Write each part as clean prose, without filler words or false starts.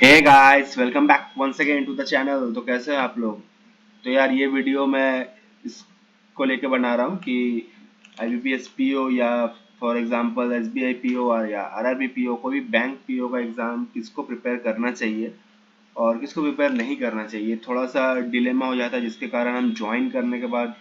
Hey guys, welcome back once again to the channel. तो कैसे हैं आप लोग? तो यार ये वीडियो मैं इसको लेके बना रहा हूँ कि आईबीपीएस पीओ या फॉर एग्जांपल एसबीआई पीओ और या आरआरबी पीओ, कोई भी बैंक पीओ का एग्ज़ाम किसको प्रिपेयर करना चाहिए और किसको प्रिपेयर नहीं करना चाहिए। थोड़ा सा डिलेमा हो जाता है जिसके कारण हम ज्वाइन करने के बाद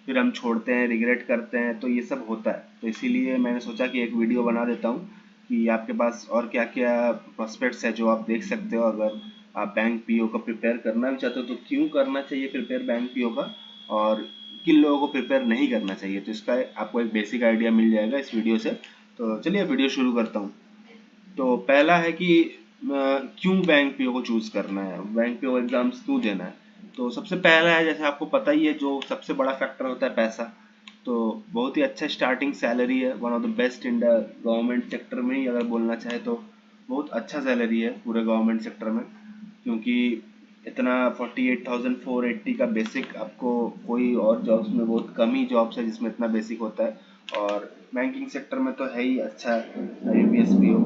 फिर हम छोड़ते हैं, रिग्रेट करते हैं, तो ये सब होता है। तो इसीलिए मैंने सोचा कि एक वीडियो बना देता हूँ कि आपके पास और क्या क्या प्रोस्पेक्ट्स है जो आप देख सकते हो। अगर आप बैंक पीओ का प्रिपेयर करना भी चाहते हो तो क्यों करना चाहिए प्रिपेयर बैंक पीओ का, और किन लोगों को प्रिपेयर नहीं करना चाहिए। तो इसका आपको एक बेसिक आइडिया मिल जाएगा इस वीडियो से। तो चलिए वीडियो शुरू करता हूँ। तो पहला है कि क्यों बैंक पीओ को चूज करना है, बैंक पीओ एग्जाम्स क्यों देना है। तो सबसे पहला है, जैसे आपको पता ही है, जो सबसे बड़ा फैक्टर होता है पैसा। तो बहुत ही अच्छा स्टार्टिंग सैलरी है, one of the best in the government sector में ही अगर बोलना चाहे तो बहुत अच्छा सैलरी है पूरे गवर्नमेंट सेक्टर में। क्योंकि इतना 48,480 का बेसिक आपको कोई और जॉब्स में बहुत कम ही जॉब्स है जिसमें इतना बेसिक होता है। और बैंकिंग सेक्टर में तो है ही अच्छा। आईबीपीएस पीओ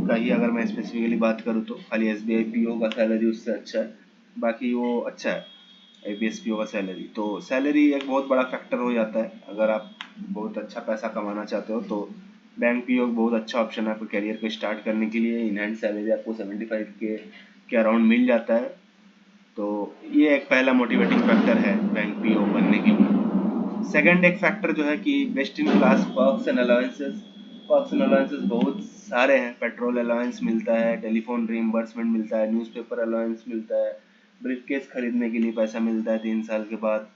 का ही अगर मैं स्पेसिफिकली बात करूँ तो खाली एसबीआई पीओ का सैलरी उससे अच्छा है, बाकी वो अच्छा है आईबीपीएस पीओ का सैलरी। तो सैलरी एक बहुत बड़ा फैक्टर हो जाता है अगर आप बहुत अच्छा पैसा कमाना चाहते हो। तो बैंक पीओ बहुत अच्छा ऑप्शन है आपके करियर को स्टार्ट करने के लिए। इन हैंड सैलरी आपको 75K के अराउंड मिल जाता है। तो ये एक पहला मोटिवेटिंग फैक्टर है बैंक पीओ बनने के लिए। सेकंड एक फैक्टर जो है कि best in class perks and allowances. Perks and allowances बहुत सारे हैं। पेट्रोल अलाउंस मिलता है, टेलीफोन रीइंबर्समेंट मिलता है, न्यूज़पेपर अलाउंस मिलता है, ब्रीफकेस खरीदने के लिए पैसा मिलता है 3 साल के बाद।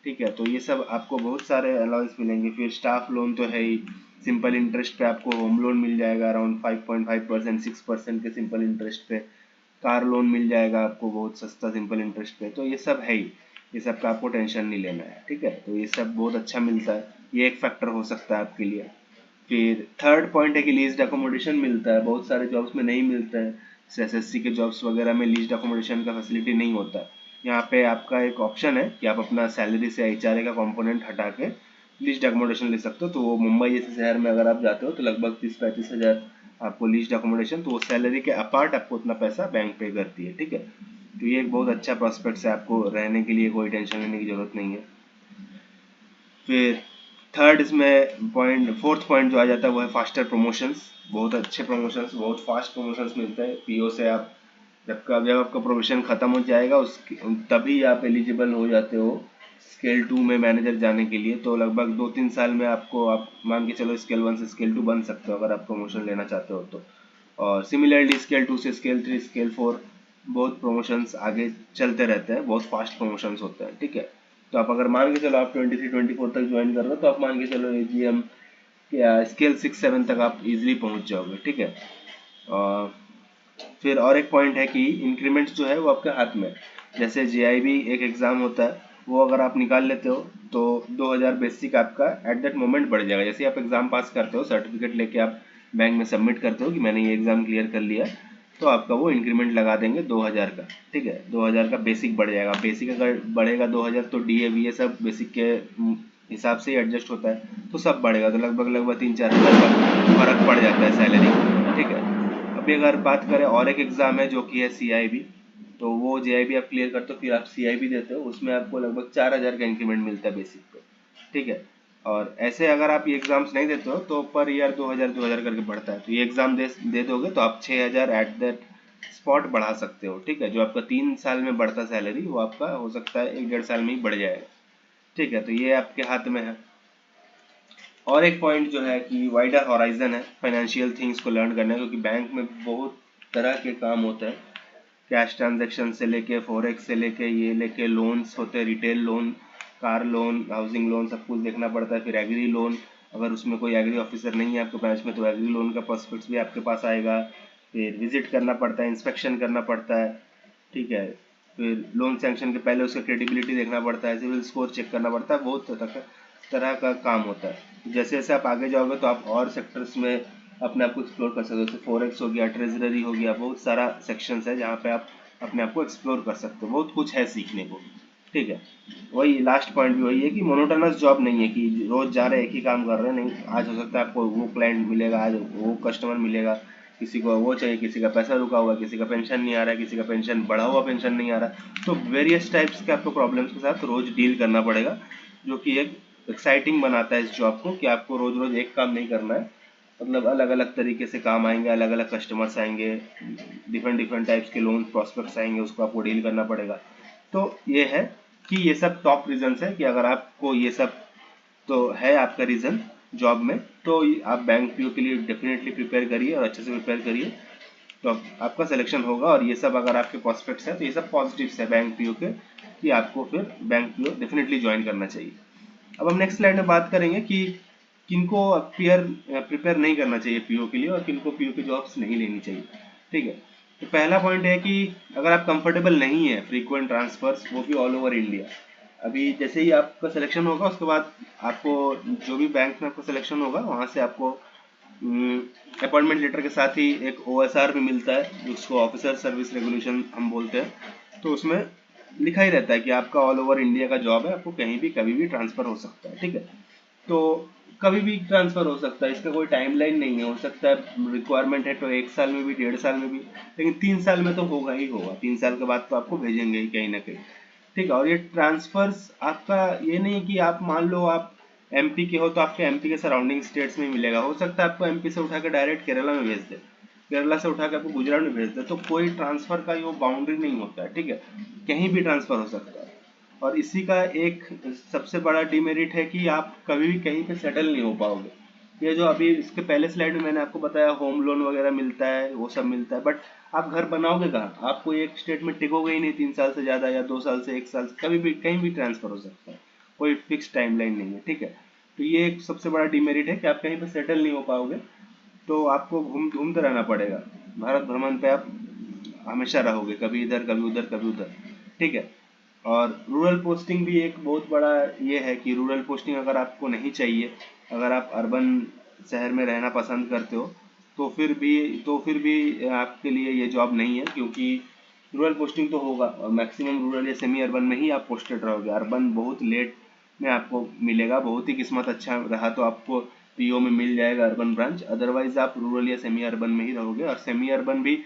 ठीक है, तो ये सब आपको बहुत सारे अलाउंस मिलेंगे। फिर स्टाफ लोन तो है ही, सिंपल इंटरेस्ट पे आपको होम लोन मिल जाएगा अराउंड 5.5% 6% के सिंपल इंटरेस्ट पे। कार लोन मिल जाएगा आपको बहुत सस्ता सिंपल इंटरेस्ट पे। तो ये सब है ही, ये सब का आपको टेंशन नहीं लेना है। ठीक है, तो ये सब बहुत अच्छा मिलता है, ये एक फैक्टर हो सकता है आपके लिए। फिर थर्ड पॉइंट है कि लीज्ड अकोमोडेशन मिलता है, बहुत सारे जॉब्स में नहीं मिलता है। एसएससी के जॉब्स वगैरह में लीज्ड अकोमोडेशन का फैसिलिटी नहीं होता है। यहाँ पे आपका एक ऑप्शन है कि आप अपना सैलरी से एचआरए का कंपोनेंट हटा के लीज्ड अकोमोडेशन ले सकते हो। तो वो मुंबई जैसे शहर में अगर आप जाते हो तो लगभग 30-35 हज़ार आपको लीज्ड अकोमोडेशन, तो वो सैलरी के अपार्ट आपको उतना पैसा बैंक पे करती है। ठीक है, तो ये एक बहुत अच्छा प्रोस्पेक्ट है, आपको रहने के लिए कोई टेंशन लेने की जरूरत नहीं है। फिर थर्ड इसमें पॉइंट, फोर्थ पॉइंट जो आ जाता है वो है फास्टर प्रमोशंस। बहुत अच्छे प्रमोशंस, बहुत फास्ट प्रमोशंस मिलते हैं पीओ से। आप जब आपका प्रोविजन खत्म हो जाएगा उस तभी आप एलिजिबल हो जाते हो स्केल 2 में मैनेजर जाने के लिए। तो लगभग 2-3 साल में आपको, आप मान के चलो, स्केल 1 से स्केल 2 बन सकते हो अगर आप प्रमोशन लेना चाहते हो तो। और सिमिलरली स्केल 2 से स्केल 3, स्केल 4 बहुत प्रमोशंस आगे चलते रहते हैं, बहुत फास्ट प्रमोशंस होते हैं। ठीक है, तो आप अगर मान के चलो आप 23-24 तक ज्वाइन कर रहे हो तो आप मान के चलो एजीएम या स्केल 6-7 तक आप इजीली पहुंच जाओगे। ठीक है, और फिर और एक पॉइंट है कि इंक्रीमेंट्स जो है वो आपके हाथ में। जैसे जेआईबी एक एग्ज़ाम होता है, वो अगर आप निकाल लेते हो तो 2000 बेसिक आपका एट दैट मोमेंट बढ़ जाएगा। जैसे आप एग्ज़ाम पास करते हो, सर्टिफिकेट लेके आप बैंक में सबमिट करते हो कि मैंने ये एग्ज़ाम क्लियर कर लिया, तो आपका वो इंक्रीमेंट लगा देंगे 2000 का। ठीक है, 2000 का बेसिक बढ़ जाएगा। बेसिक अगर बढ़ेगा 2000 तो डीए ये सब बेसिक के हिसाब से ही एडजस्ट होता है, तो सब बढ़ेगा। तो लगभग लगभग 3-4 हज़ार का फर्क पड़ जाता है सैलरी। ठीक है, अभी अगर बात करें और एक एग्ज़ाम है जो कि है सीआईबी। तो वो जेआईबी आप क्लियर करते हो फिर आप सीआईबी देते हो, उसमें आपको लगभग 4000 का इंक्रीमेंट मिलता है बेसिक पे। ठीक है, और ऐसे अगर आप ये एग्जाम्स नहीं देते हो तो पर ईयर 2000 करके बढ़ता है। तो ये एग्जाम दे दोगे तो आप 6000 एट दैट स्पॉट बढ़ा सकते हो। ठीक है, जो आपका 3 साल में बढ़ता सैलरी वो आपका हो सकता है 1-1.5 साल में ही बढ़ जाएगा। ठीक है, तो ये आपके हाथ में है। और एक पॉइंट जो है कि वाइडर हॉराइजन है फाइनेंशियल थिंग्स को लर्न करने, क्योंकि बैंक में बहुत तरह के काम होते हैं। कैश ट्रांजैक्शन से लेके फॉरेक्स से लेके ये लेके लोन्स होते हैं, retail loan, car loan, housing loan, सब कुछ देखना पड़ता है। फिर एग्री लोन, अगर उसमें कोई एग्री ऑफिसर नहीं है आपके ब्रांच में तो एग्री लोन का प्रोस्पेक्ट्स भी आपके पास आएगा। फिर विजिट करना पड़ता है, इंस्पेक्शन करना पड़ता है। ठीक है, फिर लोन सैंक्शन के पहले उसका क्रेडिबिलिटी देखना पड़ता है, सिविल स्कोर चेक करना पड़ता है, बहुत तरह का काम होता है। जैसे जैसे आप आगे जाओगे तो आप और सेक्टर्स में अपने आप को एक्सप्लोर कर सकते हो। जैसे फॉरेक्स हो गया, ट्रेजरी हो गया, बहुत सारा सेक्शंस है जहाँ पे आप अपने आप को एक्सप्लोर कर सकते हो, बहुत कुछ है सीखने को। ठीक है, वही लास्ट पॉइंट भी वही है कि मोनोटोनस जॉब नहीं है कि रोज जा रहे एक ही काम कर रहे हैं। नहीं, आज हो सकता है आपको वो क्लाइंट मिलेगा, आज वो कस्टमर मिलेगा, किसी को वो चाहिए, किसी का पैसा रुका हुआ है, किसी का पेंशन नहीं आ रहा है, किसी का पेंशन बढ़ा हुआ पेंशन नहीं आ रहा। तो वेरियस टाइप्स के आपको प्रॉब्लम्स के साथ रोज डील करना पड़ेगा, जो कि एक एक्साइटिंग बनाता है इस जॉब को, कि आपको रोज रोज एक काम नहीं करना है। मतलब अलग अलग तरीके से काम आएंगे, अलग अलग कस्टमर्स आएंगे, डिफरेंट डिफरेंट टाइप्स के लोन प्रॉस्पेक्ट्स आएंगे, उसको आपको डील करना पड़ेगा। तो ये है कि ये सब टॉप रीजंस है कि अगर आपको ये सब तो है आपका रीजन जॉब में, तो आप बैंक पीओ के लिए डेफिनेटली प्रिपेयर करिए और अच्छे से प्रिपेयर करिए, तो आपका सिलेक्शन होगा। और ये सब अगर आपके प्रोस्पेक्ट्स है तो ये सब पॉजिटिव्स है बैंक पीओ के, कि आपको फिर बैंक पीओ डेफिनेटली ज्वाइन करना चाहिए। अब हम नेक्स्ट स्लाइड में बात करेंगे कि किनको प्रिपेयर नहीं करना चाहिए पीओ के लिए और किनको पीओ की जॉब्स नहीं लेनी चाहिए। ठीक है, तो पहला पॉइंट है कि अगर आप कंफर्टेबल नहीं है फ्रीक्वेंट ट्रांसफर्स, वो भी ऑल ओवर इंडिया, अभी जैसे ही आपका सिलेक्शन होगा उसके बाद आपको जो भी बैंक में आपका सिलेक्शन होगा वहाँ से आपको अपॉइंटमेंट लेटर के साथ ही एक OSR भी मिलता है, जिसको ऑफिसर सर्विस रेगुलेशन हम बोलते हैं। तो उसमें लिखा ही रहता है कि आपका ऑल ओवर इंडिया का जॉब है, आपको कहीं भी कभी भी ट्रांसफर हो सकता है। ठीक है, तो कभी भी ट्रांसफर हो सकता है, इसका कोई टाइमलाइन नहीं है। हो सकता है रिक्वायरमेंट है तो 1 साल में भी, 1.5 साल में भी, लेकिन 3 साल में तो होगा ही होगा। 3 साल के बाद तो आपको भेजेंगे ही कहीं ना कहीं। ठीक है, और ये ट्रांसफर्स आपका ये नहीं कि आप मान लो आप MP के हो तो आपके MP के सराउंडिंग स्टेट्स में मिलेगा। हो सकता है आपको MP से उठा के डायरेक्ट केरला में भेज दे, केरला से उठा के आपको गुजरात में भेज दे। तो कोई ट्रांसफर का ये बाउंड्री नहीं होता है। ठीक है, कहीं भी ट्रांसफर हो सकता है। और इसी का एक सबसे बड़ा डिमेरिट है कि आप कभी भी कहीं पे सेटल नहीं हो पाओगे। ये जो अभी इसके पहले स्लाइड में मैंने आपको बताया होम लोन वगैरह मिलता है, वो सब मिलता है, बट आप घर बनाओगे कहाँ? आप कोई एक स्टेट में टिकोगे ही नहीं 3 साल से ज़्यादा, या 2 साल से 1 साल से, कभी भी कहीं भी ट्रांसफर हो सकता है, कोई फिक्स टाइमलाइन नहीं है। ठीक है, तो ये एक सबसे बड़ा डिमेरिट है कि आप कहीं पे सेटल नहीं हो पाओगे, तो आपको घूमते रहना पड़ेगा। भारत भ्रमण पे आप हमेशा रहोगे, कभी इधर कभी उधर कभी उधर। ठीक है, और रूरल पोस्टिंग भी एक बहुत बड़ा ये है कि रूरल पोस्टिंग अगर आपको नहीं चाहिए, अगर आप अर्बन शहर में रहना पसंद करते हो, तो फिर भी आपके लिए ये जॉब नहीं है, क्योंकि रूरल पोस्टिंग तो होगा और मैक्सिमम रूरल या सेमी अर्बन में ही आप पोस्टेड रहोगे। अर्बन बहुत लेट में आपको मिलेगा, बहुत ही किस्मत अच्छा रहा तो आपको पीओ में मिल जाएगा अर्बन ब्रांच, अदरवाइज आप रूरल या सेमी अर्बन में ही रहोगे। और सेमी अर्बन भी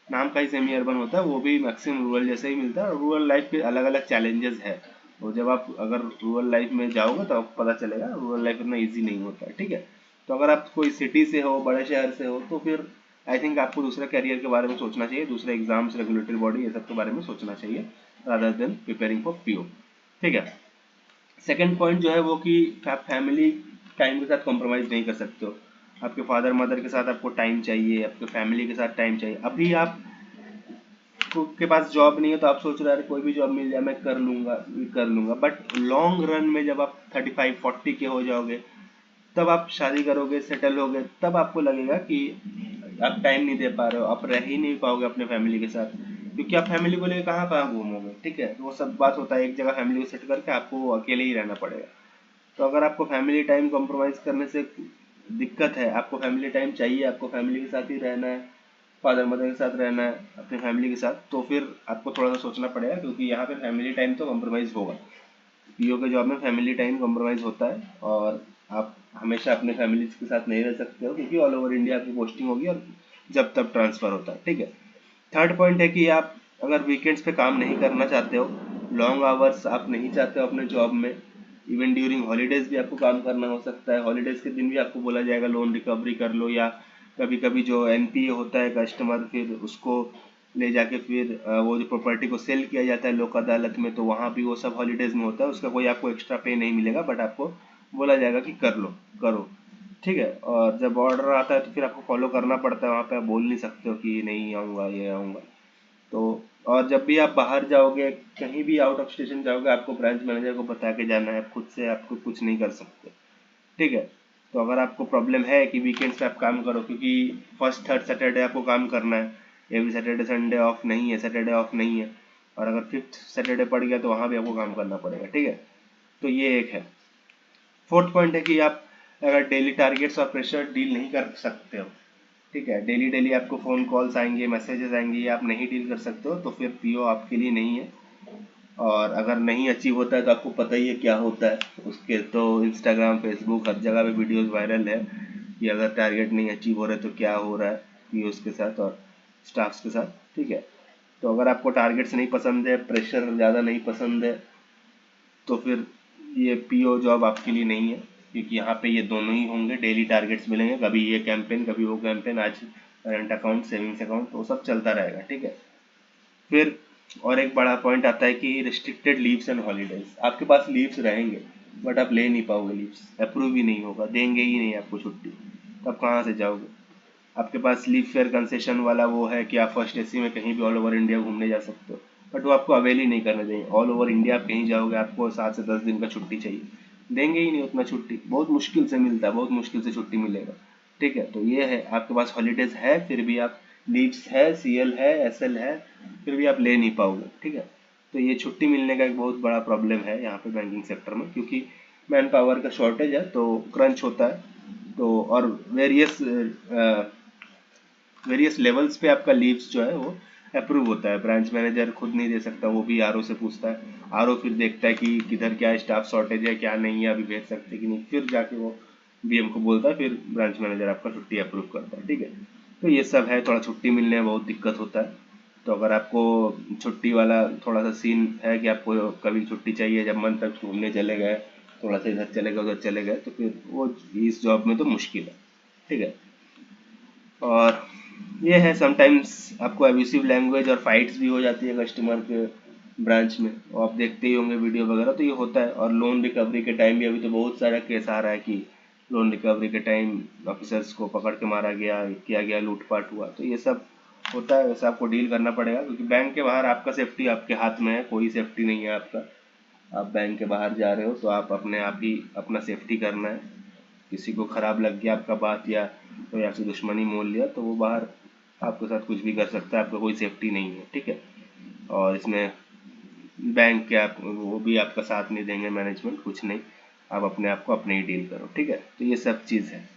नाम का ही सेमी अर्बन होता है, वो भी मैक्सिमम रूरल जैसे ही मिलता है। और रूरल लाइफ के अलग अलग चैलेंजेस है, और जब आप अगर रूरल लाइफ में जाओगे तो आपको पता चलेगा रूरल लाइफ इतना ईजी नहीं होता है। ठीक है, तो अगर आप कोई सिटी से हो, बड़े शहर से हो, तो फिर आई थिंक आपको दूसरे करियर के बारे में सोचना चाहिए, दूसरे एग्जाम्स, रेगुलेटरी बॉडी, ये सब के बारे में सोचना चाहिए rather than preparing for PO. ठीक है, सेकेंड पॉइंट जो है वो कि आप फैमिली टाइम के साथ कॉम्प्रोमाइज़ नहीं कर सकते हो। आपके फादर मदर के साथ आपको टाइम चाहिए, आपके फैमिली के साथ टाइम चाहिए। अभी आप के पास जॉब नहीं है तो आप सोच रहे हैं कोई भी जॉब मिल जाए मैं कर लूंगा, बट लॉन्ग रन में जब आप 35-40 के हो जाओगे, तब आप शादी करोगे, सेटल होगे, तब आपको लगेगा कि आप टाइम नहीं दे पा रहे हो, आप रह ही नहीं पाओगे अपने फैमिली के साथ, क्योंकि आप फैमिली को लेकर कहाँ कहाँ घूमोगे। ठीक है, वो सब बात होता है, एक जगह फैमिली को सेट करके आपको अकेले ही रहना पड़ेगा। तो अगर आपको फैमिली टाइम कॉम्प्रोमाइज करने से दिक्कत है, आपको फैमिली टाइम चाहिए, आपको फैमिली के साथ ही रहना है, फादर मदर के साथ रहना है अपनी फैमिली के साथ, तो फिर आपको थोड़ा सा सोचना पड़ेगा, क्योंकि यहाँ पे फैमिली टाइम तो कॉम्प्रोमाइज़ होगा। पीओ के जॉब में फैमिली टाइम कॉम्प्रोमाइज़ होता है, और आप हमेशा अपने फैमिली के साथ नहीं रह सकते हो, क्योंकि ऑल ओवर इंडिया आपकी पोस्टिंग होगी और जब तब ट्रांसफ़र होता है। ठीक है, थर्ड पॉइंट है कि आप अगर वीकेंड्स पे काम नहीं करना चाहते हो, लॉन्ग आवर्स आप नहीं चाहते हो अपने जॉब में, इवन ड्यूरिंग हॉलीडेज भी आपको काम करना हो सकता है। हॉलीडेज के दिन भी आपको बोला जाएगा लोन रिकवरी कर लो, या कभी कभी जो NPA होता है कस्टमर, फिर उसको ले जाके फिर वो जो प्रॉपर्टी को सेल किया जाता है लोक अदालत में, तो वहाँ भी वो सब हॉलीडेज में होता है। उसका कोई आपको एक्स्ट्रा पे नहीं मिलेगा, बट आपको बोला जाएगा कि कर लो, करो। ठीक है, और जब ऑर्डर आता है तो फिर आपको फॉलो करना पड़ता है, वहाँ पे आप बोल नहीं सकते हो कि नहीं आऊँगा, ये आऊँगा। तो और जब भी आप बाहर जाओगे, कहीं भी आउट ऑफ स्टेशन जाओगे, आपको ब्रांच मैनेजर को बता के जाना है, खुद से आपको कुछ नहीं कर सकते। ठीक है, तो अगर आपको प्रॉब्लम है कि वीकेंड्स पे आप काम करो, क्योंकि फर्स्ट थर्ड सैटरडे आपको काम करना है, एवरी सैटरडे संडे ऑफ नहीं है, सैटरडे ऑफ नहीं है, और अगर फिफ्थ सैटरडे पड़ गया तो वहाँ भी आपको काम करना पड़ेगा। ठीक है, तो ये एक है। फोर्थ पॉइंट है कि आप अगर डेली टारगेट्स और प्रेशर डील नहीं कर सकते हो, ठीक है, डेली डेली आपको फ़ोन कॉल्स आएंगे, मैसेजेस आएंगे, ये आप नहीं डील कर सकते हो, तो फिर पीओ आपके लिए नहीं है। और अगर नहीं अचीव होता है तो आपको पता ही है क्या होता है उसके, तो इंस्टाग्राम फेसबुक हर जगह पे वीडियोस वायरल है कि अगर टारगेट नहीं अचीव हो रहा है तो क्या हो रहा है। पीओस के साथ और स्टाफ्स के साथ, ठीक है। तो अगर आपको टारगेट्स नहीं पसंद है, प्रेशर ज़्यादा नहीं पसंद है, तो फिर ये पीओ जॉब आपके लिए नहीं है, क्योंकि यहाँ पे ये दोनों ही होंगे, डेली टारगेट्स मिलेंगे, कभी ये कैंपेन कभी वो कैंपेन, आज करंट अकाउंट सेविंग्स अकाउंट, वो सब चलता रहेगा, ठीक है। फिर और एक बड़ा पॉइंट आता है कि रिस्ट्रिक्टेड लीव्स एंड हॉलीडेज। आपके पास लीव्स रहेंगे बट आप ले नहीं पाओगे, लीव्स अप्रूव ही नहीं होगा, देंगे ही नहीं आपको छुट्टी, तब कहाँ से जाओगे। आपके पास लीव फेयर कंसेशन वाला वो है कि आप फर्स्ट एसी में कहीं भी ऑल ओवर इंडिया घूमने जा सकते हो, बट वो आपको अवेल ही नहीं करने देंगे। ऑल ओवर इंडिया आप कहीं जाओगे, आपको 7 से 10 दिन का छुट्टी चाहिए, देंगे ही नहीं उतना छुट्टी, बहुत मुश्किल से मिलता है, बहुत मुश्किल से छुट्टी मिलेगा, ठीक है। तो ये है, आपके पास हॉलीडेज है फिर भी आप, लीव्स है, सीएल है, एसएल है, फिर भी आप ले नहीं पाओगे, ठीक है। तो ये छुट्टी मिलने का एक बहुत बड़ा प्रॉब्लम है यहाँ पे बैंकिंग सेक्टर में, क्योंकि मैन पावर का शॉर्टेज है, तो क्रंच होता है। तो और वेरियस लेवल्स पे आपका लीव्स जो है वो अप्रूव होता है, ब्रांच मैनेजर खुद नहीं दे सकता, वो भी आरओ से पूछता है, आरओ फिर देखता है कि किधर क्या स्टाफ शॉर्टेज है, क्या नहीं है, अभी भेज सकते कि नहीं, फिर जाके वो बीएम को बोलता है, फिर ब्रांच मैनेजर आपका छुट्टी अप्रूव करता है, ठीक है। तो ये सब है, थोड़ा छुट्टी मिलने में बहुत दिक्कत होता है। तो अगर आपको छुट्टी वाला थोड़ा सा सीन है कि आपको कभी छुट्टी चाहिए, जब मन तक घूमने चले गए, थोड़ा सा इधर चले गए उधर चले गए, तो फिर वो इस जॉब में तो मुश्किल है, ठीक है। और ये है, समटाइम्स आपको एब्यूसिव लैंग्वेज और फाइट्स भी हो जाती है कस्टमर के ब्रांच में, और आप देखते ही होंगे वीडियो वगैरह, तो ये होता है। और लोन रिकवरी के टाइम भी अभी तो बहुत सारा केस आ रहा है कि लोन रिकवरी के टाइम ऑफिसर्स को पकड़ के मारा गया, किया गया, लूटपाट हुआ, तो ये सब होता है। वैसे आपको डील करना पड़ेगा, क्योंकि बैंक के बाहर आपका सेफ्टी आपके हाथ में है, कोई सेफ्टी नहीं है आपका। आप बैंक के बाहर जा रहे हो तो आप अपने आप ही अपना सेफ्टी करना है। किसी को खराब लग गया आपका बात, या कोई आपसे दुश्मनी मोल लिया, तो वो बाहर आपके साथ कुछ भी कर सकता है, आपका कोई सेफ्टी नहीं है, ठीक है। और इसमें बैंक के आप वो भी आपका साथ नहीं देंगे, मैनेजमेंट कुछ नहीं, आप अपने आप को अपने ही डील करो, ठीक है। तो ये सब चीज़ है।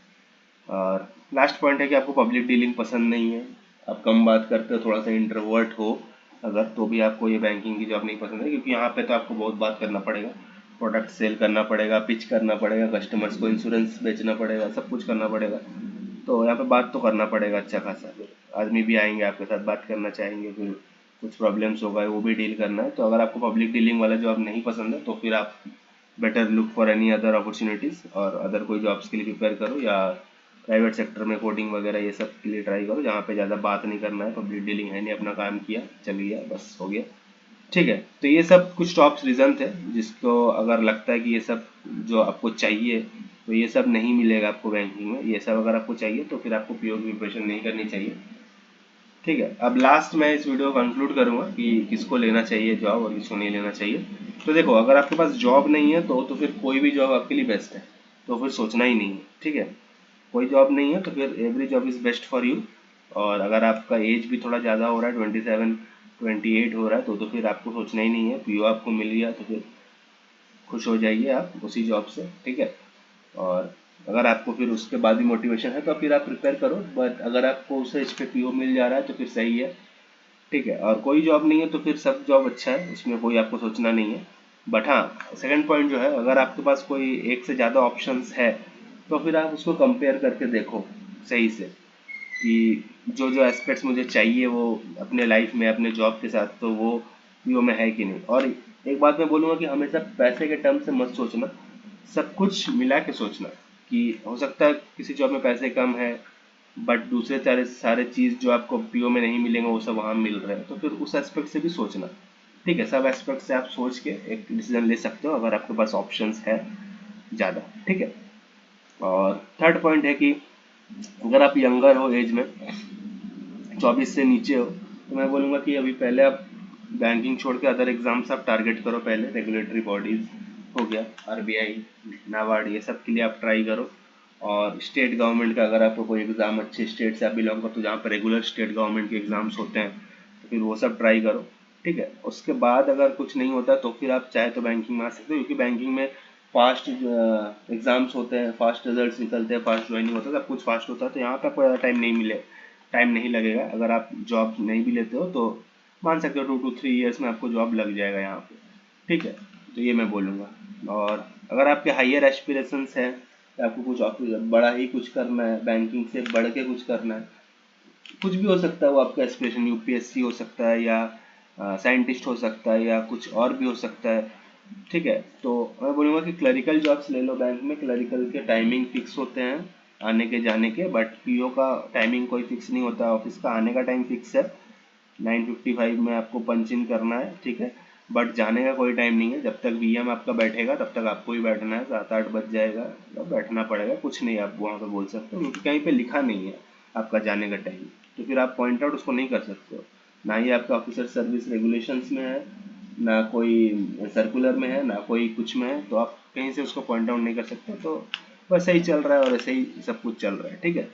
और लास्ट पॉइंट है कि आपको पब्लिक डीलिंग पसंद नहीं है, आप कम बात करते हो, थोड़ा सा इंट्रोवर्ट हो अगर, तो भी आपको ये बैंकिंग की जॉब नहीं पसंद है, क्योंकि यहाँ पे तो आपको बहुत बात करना पड़ेगा, प्रोडक्ट सेल करना पड़ेगा, पिच करना पड़ेगा, कस्टमर्स को इंश्योरेंस बेचना पड़ेगा, सब कुछ करना पड़ेगा। तो यहाँ पे बात तो करना पड़ेगा अच्छा खासा, फिर आदमी भी आएंगे आपके साथ बात करना चाहेंगे, फिर कुछ प्रॉब्लम्स होगा वो भी डील करना है। तो अगर आपको पब्लिक डीलिंग वाला जॉब नहीं पसंद है, तो फिर आप better look for any other opportunities, और अदर कोई जॉब्स के लिए प्रिपेयर करो, या प्राइवेट सेक्टर में कोडिंग वगैरह ये सब के लिए ट्राई करो, जहाँ पे ज़्यादा बात नहीं करना है, पब्लिक डीलिंग है नहीं, अपना काम किया चल गया, बस हो गया, ठीक है। तो ये सब कुछ टॉप रीजन थे, जिसको अगर लगता है कि ये सब जो आपको चाहिए, तो ये सब नहीं मिलेगा आपको बैंकिंग में, ये सब अगर आपको चाहिए तो फिर आपको पीओ की प्रिपरेशन नहीं करनी चाहिए, ठीक है। अब लास्ट में इस वीडियो को कंक्लूड करूंगा कि किसको लेना चाहिए जॉब और किसको नहीं लेना चाहिए। तो देखो, अगर आपके पास जॉब नहीं है तो फिर कोई भी जॉब आपके लिए बेस्ट है, तो फिर सोचना ही नहीं है, ठीक है। कोई जॉब नहीं है तो फिर every job is best for you. और अगर आपका एज भी थोड़ा ज़्यादा हो रहा है, 27 28 हो रहा है, तो फिर आपको सोचना ही नहीं है, पीओ आपको मिल गया तो फिर खुश हो जाइए आप उसी जॉब से, ठीक है। और अगर आपको फिर उसके बाद भी मोटिवेशन है तो फिर आप प्रिपेयर करो, बट अगर आपको उस एज पे पीओ मिल जा रहा है तो फिर सही है, ठीक है। और कोई जॉब नहीं है तो फिर सब जॉब अच्छा है, इसमें कोई आपको सोचना नहीं है। बट हाँ, सेकंड पॉइंट जो है, अगर आपके पास कोई एक से ज़्यादा ऑप्शंस है, तो फिर आप उसको कंपेयर करके देखो सही से, कि जो जो एस्पेक्ट्स मुझे चाहिए वो अपने लाइफ में, अपने जॉब के साथ, तो वो पीओ में है कि नहीं। और एक बात मैं बोलूँगा कि हमेशा पैसे के टर्म से मत सोचना, सब कुछ मिला के सोचना, कि हो सकता है किसी जॉब में पैसे कम है, बट दूसरे सारे सारे चीज़ जो आपको पीओ में नहीं मिलेंगे वो सब वहाँ मिल रहे हैं, तो फिर उस एस्पेक्ट से भी सोचना, ठीक है। सब एस्पेक्ट से आप सोच के एक डिसीजन ले सकते हो, अगर आपके पास ऑप्शंस है ज़्यादा, ठीक है। और थर्ड पॉइंट है कि अगर आप यंगर हो एज में, 24 से नीचे हो, तो मैं बोलूँगा कि अभी पहले आप बैंकिंग छोड़ के अदर एग्जाम्स आप टारगेट करो पहले, रेगुलेटरी बॉडीज हो गया, आरबीआई, नाबार्ड, ये सब के लिए आप ट्राई करो। और स्टेट गवर्नमेंट का अगर आपको कोई एग्ज़ाम अच्छे स्टेट से आप बिलोंग करो, तो जहाँ पर रेगुलर स्टेट गवर्नमेंट के एग्ज़ाम्स होते हैं, तो फिर वो सब ट्राई करो, ठीक है। उसके बाद अगर कुछ नहीं होता तो फिर आप चाहे तो बैंकिंग में आ सकते हो, क्योंकि बैंकिंग में फास्ट एग्ज़ाम्स होते हैं, फास्ट रिजल्ट्स निकलते हैं, फास्ट ज्वाइनिंग होता है, सब कुछ फास्ट होता है, तो यहाँ पे आपको ज़्यादा टाइम नहीं लगेगा। अगर आप जॉब नहीं भी लेते हो तो मान सकते हो 2 to 3 ईयर्स में आपको जॉब लग जाएगा यहाँ पे, ठीक है। तो ये मैं बोलूँगा। और अगर आपके हायर एस्पिरेशंस हैं, आपको कुछ बड़ा ही कुछ करना है, बैंकिंग से बढ़ के कुछ करना है, कुछ भी हो सकता है, वो आपका एस्पिरेशन यूपीएससी हो सकता है या साइंटिस्ट हो सकता है या कुछ और भी हो सकता है, ठीक है। तो मैं बोलूँगा कि क्लरिकल जॉब्स ले लो बैंक में। क्लरिकल के टाइमिंग फिक्स होते हैं आने के जाने के, बट पीओ का टाइमिंग कोई फिक्स नहीं होता। ऑफिस का आने का टाइम फिक्स है, 9:55 में आपको पंच इन करना है, ठीक है। बट जाने का कोई टाइम नहीं है, जब तक वीएम आपका बैठेगा तब तक आपको ही बैठना है। 7-8 बज जाएगा तब बैठना पड़ेगा, कुछ नहीं आप वहाँ पे बोल सकते हो क्योंकि कहीं पे लिखा नहीं है आपका जाने का टाइम, तो फिर आप पॉइंट आउट उसको नहीं कर सकते हो। ना ही आपका ऑफिसर सर्विस रेगुलेशंस में है, ना कोई सर्कुलर में है, ना कोई कुछ में है, तो आप कहीं से उसको पॉइंट आउट नहीं कर सकते। तो वैसे ही चल रहा है और ऐसे ही सब कुछ चल रहा है, ठीक है।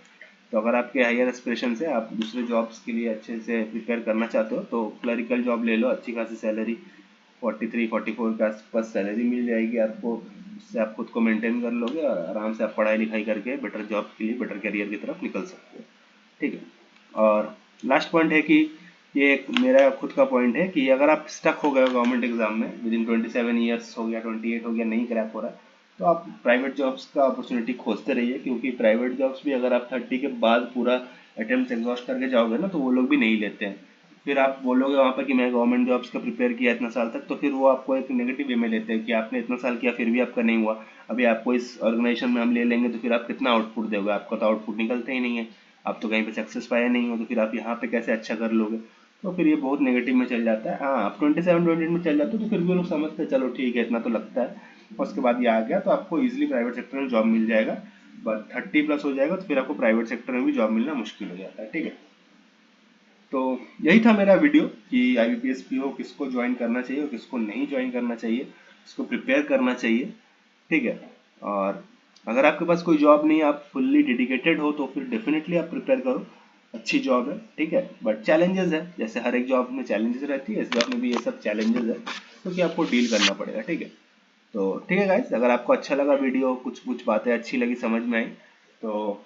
तो अगर आपके हायर एस्पिरेशन है, आप दूसरे जॉब्स के लिए अच्छे से प्रिपेयर करना चाहते हो, तो क्लरिकल जॉब ले लो। अच्छी खासी सैलरी 43-44 के आसपास सैलरी मिल जाएगी आपको। उससे आप खुद को मेंटेन कर लोगे और आराम से आप पढ़ाई लिखाई करके बेटर जॉब के लिए, बेटर करियर की तरफ निकल सकते हो, ठीक है। और लास्ट पॉइंट है कि ये एक मेरा खुद का पॉइंट है कि अगर आप स्टक हो गए हो गवर्नमेंट एग्जाम में, विद इन 27 ईयर्स हो गया, 28 हो गया, नहीं क्रैक हो रहा है, तो आप प्राइवेट जॉब्स का अपॉर्चुनिटी खोजते रहिए। क्योंकि प्राइवेट जॉब्स भी अगर आप 30 के बाद पूरा अटेम्प्ट एग्जॉस्ट करके जाओगे ना, तो वो लोग भी नहीं लेते हैं। फिर आप बोलोगे वहाँ पर कि मैं गवर्नमेंट जॉब्स का प्रिपेयर किया इतना साल तक, तो फिर वो आपको एक नेगेटिव वे में लेते हैं कि आपने इतना साल किया फिर भी आपका नहीं हुआ, अभी आपको इस ऑर्गेनाइजेशन में हम ले लेंगे तो फिर आप कितना आउटपुट दोगे, आपका तो आउटपुट निकलता ही नहीं है, आप तो कहीं पे सक्सेस पाया नहीं हो, तो फिर आप यहाँ पे कैसे अच्छा कर लोगे। तो फिर ये बहुत नेगेटिव में चल जाता है। हाँ, आप 27-28 में चल जाते हो तो फिर भी लोग समझते हैं चलो ठीक है इतना तो लगता है, और उसके बाद ये आ गया तो आपको इजीली प्राइवेट सेक्टर में जॉब मिल जाएगा। बट 30+ हो जाएगा तो फिर आपको प्राइवेट सेक्टर में भी जॉब मिलना मुश्किल हो जाता है, ठीक है। तो यही था मेरा वीडियो कि IBPS PO किसको ज्वाइन करना चाहिए और किसको नहीं ज्वाइन करना चाहिए, किसको प्रिपेयर करना चाहिए, ठीक है। और अगर आपके पास कोई जॉब नहीं है, आप फुल्ली डेडिकेटेड हो, तो फिर डेफिनेटली आप प्रिपेयर करो, अच्छी जॉब है, ठीक है। बट चैलेंजेस है, जैसे हर एक जॉब में चैलेंजेस रहती है, इस जॉब में भी ये सब चैलेंजेस है, क्योंकि आपको डील करना पड़ेगा, ठीक है। तो ठीक है गाइस, अगर आपको अच्छा लगा वीडियो, कुछ कुछ बातें अच्छी लगी, समझ में आई, तो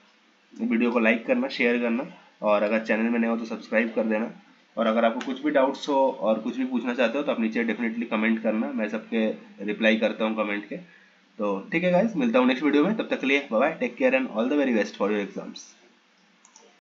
वीडियो को लाइक करना, शेयर करना, और अगर चैनल में नए हो तो सब्सक्राइब कर देना। और अगर आपको कुछ भी डाउट्स हो और कुछ भी पूछना चाहते हो तो आप नीचे डेफिनेटली कमेंट करना, मैं सबके रिप्लाई करता हूँ कमेंट के। तो ठीक है गाइस, मिलता हूँ नेक्स्ट वीडियो में, तब तक के लिए bye bye, take care and all the very best for your exams.